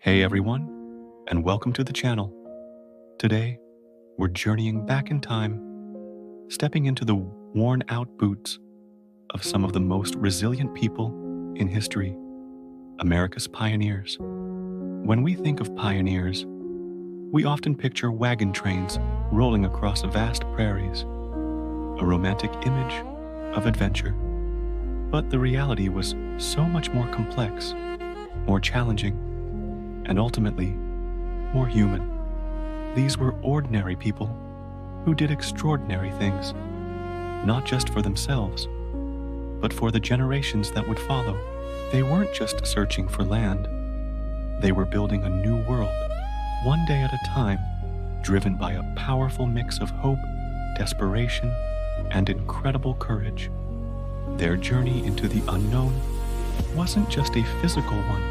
Hey everyone, and welcome to the channel. Today, we're journeying back in time, stepping into the worn-out boots of some of the most resilient people in history, America's pioneers. When we think of pioneers, we often picture wagon trains rolling across vast prairies, a romantic image of adventure. But the reality was so much more complex, more challenging, and ultimately, more human. These were ordinary people who did extraordinary things, not just for themselves, but for the generations that would follow. They weren't just searching for land. They were building a new world, one day at a time, driven by a powerful mix of hope, desperation, and incredible courage. Their journey into the unknown wasn't just a physical one.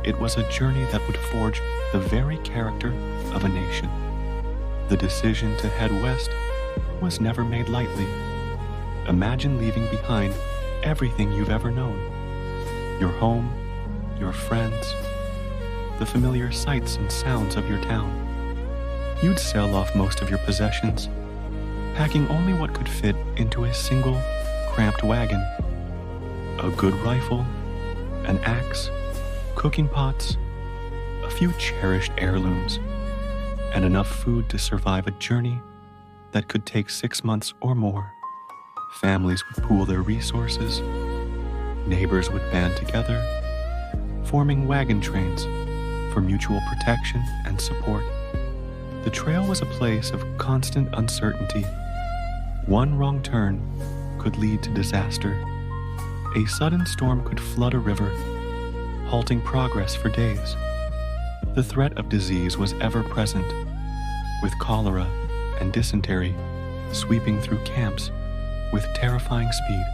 It was a journey that would forge the very character of a nation. The decision to head west was never made lightly. Imagine leaving behind everything you've ever known. Your home, your friends, the familiar sights and sounds of your town. You'd sell off most of your possessions, packing only what could fit into a single, cramped wagon. A good rifle, an axe, cooking pots, a few cherished heirlooms, and enough food to survive a journey that could take 6 months or more. Families would pool their resources, neighbors would band together, forming wagon trains for mutual protection and support. The trail was a place of constant uncertainty. One wrong turn could lead to disaster. A sudden storm could flood a river, halting progress for days. The threat of disease was ever present, with cholera and dysentery sweeping through camps with terrifying speed.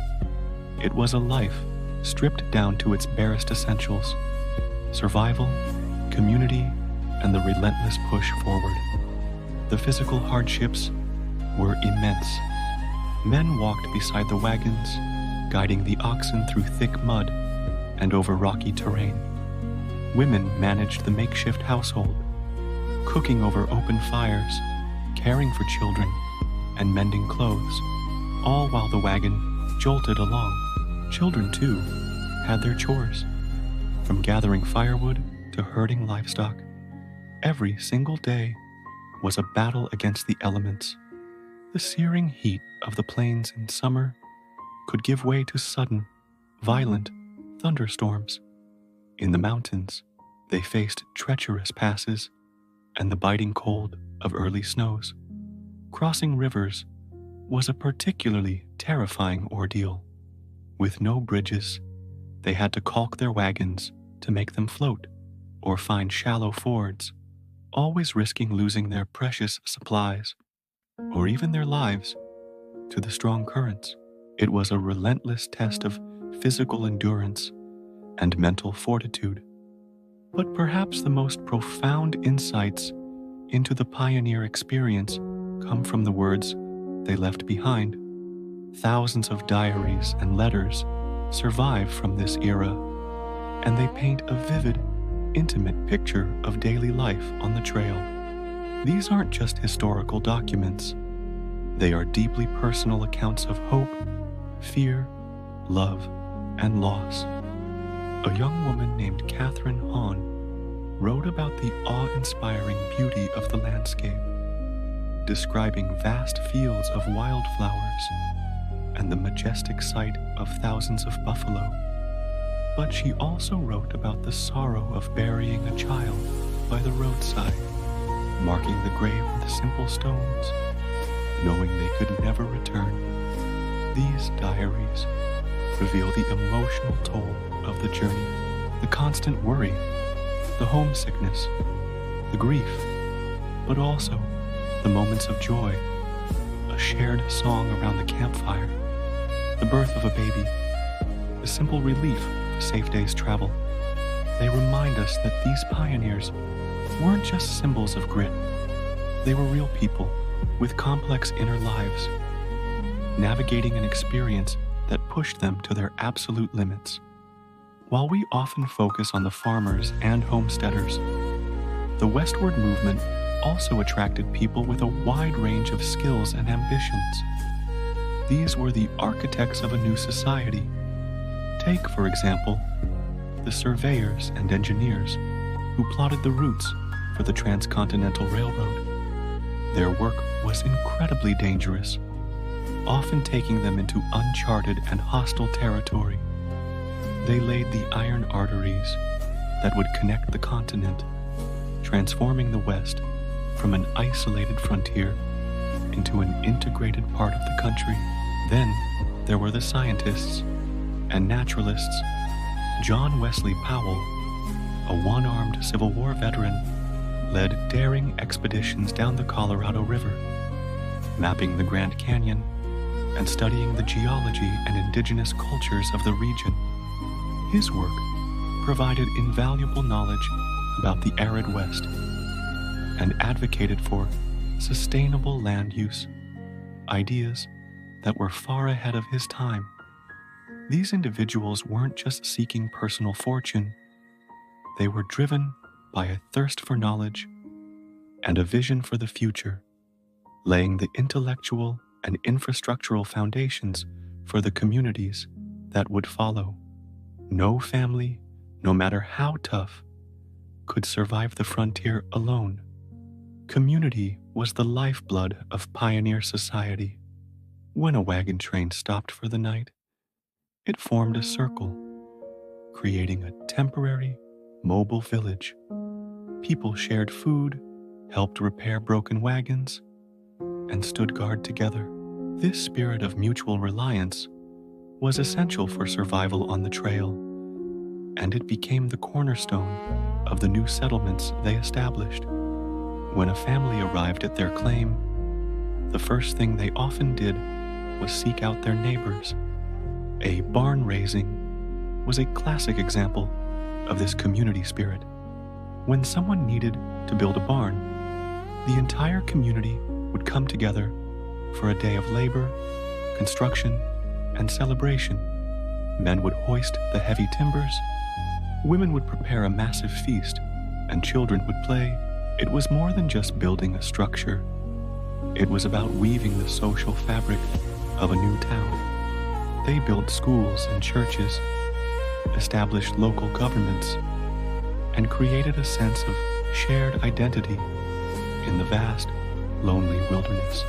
It was a life stripped down to its barest essentials: survival, community, and the relentless push forward. The physical hardships were immense. Men walked beside the wagons, guiding the oxen through thick mud and over rocky terrain. Women managed the makeshift household, cooking over open fires, caring for children, and mending clothes, all while the wagon jolted along. Children, too, had their chores, from gathering firewood to herding livestock. Every single day was a battle against the elements. The searing heat of the plains in summer could give way to sudden, violent thunderstorms. In the mountains, they faced treacherous passes and the biting cold of early snows. Crossing rivers was a particularly terrifying ordeal. With no bridges, they had to caulk their wagons to make them float or find shallow fords, always risking losing their precious supplies or even their lives to the strong currents. It was a relentless test of physical endurance and mental fortitude. But perhaps the most profound insights into the pioneer experience come from the words they left behind. Thousands of diaries and letters survive from this era, and they paint a vivid, intimate picture of daily life on the trail. These aren't just historical documents. They are deeply personal accounts of hope, fear, love, and loss. A young woman named Catherine Hahn wrote about the awe-inspiring beauty of the landscape, describing vast fields of wildflowers and the majestic sight of thousands of buffalo. But she also wrote about the sorrow of burying a child by the roadside, marking the grave with simple stones, knowing they could never return. These diaries reveal the emotional toll of the journey, the constant worry, the homesickness, the grief, but also the moments of joy, a shared song around the campfire, the birth of a baby, the simple relief of a safe day's travel. They remind us that these pioneers weren't just symbols of grit. They were real people with complex inner lives, navigating an experience that pushed them to their absolute limits. While we often focus on the farmers and homesteaders, the westward movement also attracted people with a wide range of skills and ambitions. These were the architects of a new society. Take, for example, the surveyors and engineers who plotted the routes for the transcontinental railroad. Their work was incredibly dangerous, often taking them into uncharted and hostile territory. They laid the iron arteries that would connect the continent, transforming the West from an isolated frontier into an integrated part of the country. Then there were the scientists and naturalists. John Wesley Powell, a one-armed Civil War veteran, led daring expeditions down the Colorado River, mapping the Grand Canyon and studying the geology and indigenous cultures of the region. His work provided invaluable knowledge about the arid West and advocated for sustainable land use, ideas that were far ahead of his time. These individuals weren't just seeking personal fortune, they were driven by a thirst for knowledge and a vision for the future, laying the intellectual and infrastructural foundations for the communities that would follow. No family, no matter how tough, could survive the frontier alone. Community was the lifeblood of pioneer society. When a wagon train stopped for the night, it formed a circle, creating a temporary, mobile village. People shared food, helped repair broken wagons, and stood guard together. This spirit of mutual reliance was essential for survival on the trail, and it became the cornerstone of the new settlements they established. When a family arrived at their claim, the first thing they often did was seek out their neighbors. A barn raising was a classic example of this community spirit. When someone needed to build a barn, the entire community would come together for a day of labor, construction, and celebration. Men would hoist the heavy timbers, women would prepare a massive feast, and children would play. It was more than just building a structure. It was about weaving the social fabric of a new town. They built schools and churches, established local governments, and created a sense of shared identity in the vast, lonely wilderness.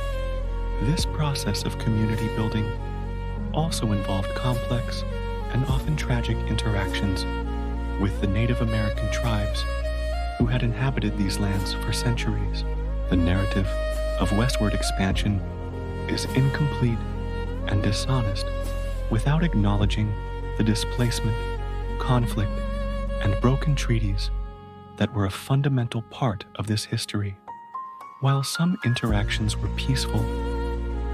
This process of community building also involved complex and often tragic interactions with the Native American tribes who had inhabited these lands for centuries. The narrative of westward expansion is incomplete and dishonest without acknowledging the displacement, conflict, and broken treaties that were a fundamental part of this history. While some interactions were peaceful,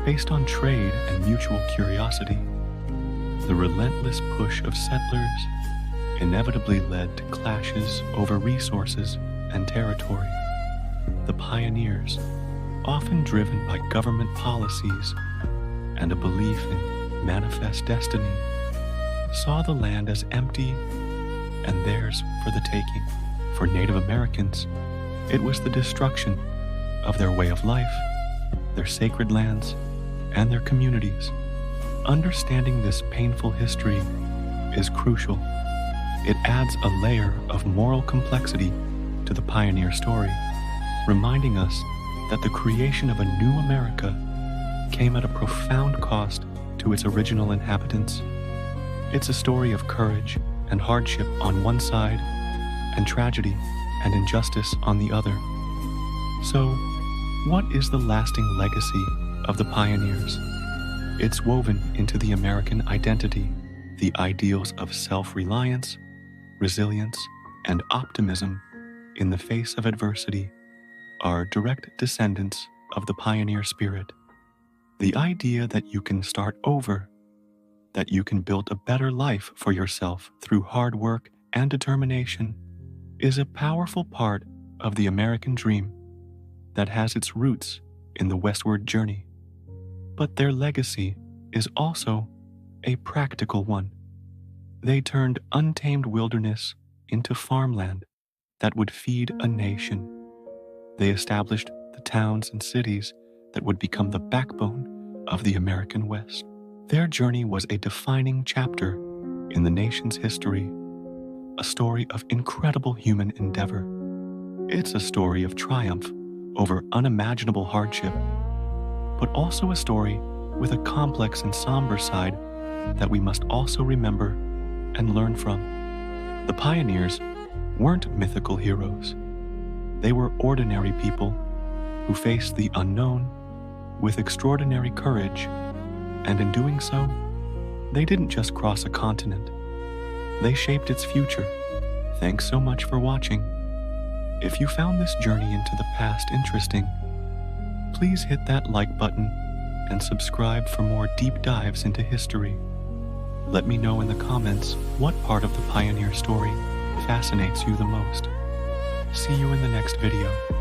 based on trade and mutual curiosity, the relentless push of settlers inevitably led to clashes over resources and territory. The pioneers, often driven by government policies and a belief in manifest destiny, saw the land as empty and theirs for the taking. For Native Americans, it was the destruction of their way of life, their sacred lands, and their communities. Understanding this painful history is crucial. It adds a layer of moral complexity to the pioneer story, reminding us that the creation of a new America came at a profound cost to its original inhabitants. It's a story of courage and hardship on one side, and tragedy and injustice on the other. So, what is the lasting legacy of the pioneers? It's woven into the American identity. The ideals of self-reliance, resilience, and optimism in the face of adversity are direct descendants of the pioneer spirit. The idea that you can start over, that you can build a better life for yourself through hard work and determination, is a powerful part of the American dream that has its roots in the westward journey. But their legacy is also a practical one. They turned untamed wilderness into farmland that would feed a nation. They established the towns and cities that would become the backbone of the American West. Their journey was a defining chapter in the nation's history, a story of incredible human endeavor. It's a story of triumph over unimaginable hardship, but also a story with a complex and somber side that we must also remember and learn from. The pioneers weren't mythical heroes. They were ordinary people who faced the unknown with extraordinary courage, and in doing so, they didn't just cross a continent. They shaped its future. Thanks so much for watching. If you found this journey into the past interesting, please hit that like button and subscribe for more deep dives into history. Let me know in the comments what part of the pioneer story fascinates you the most. See you in the next video.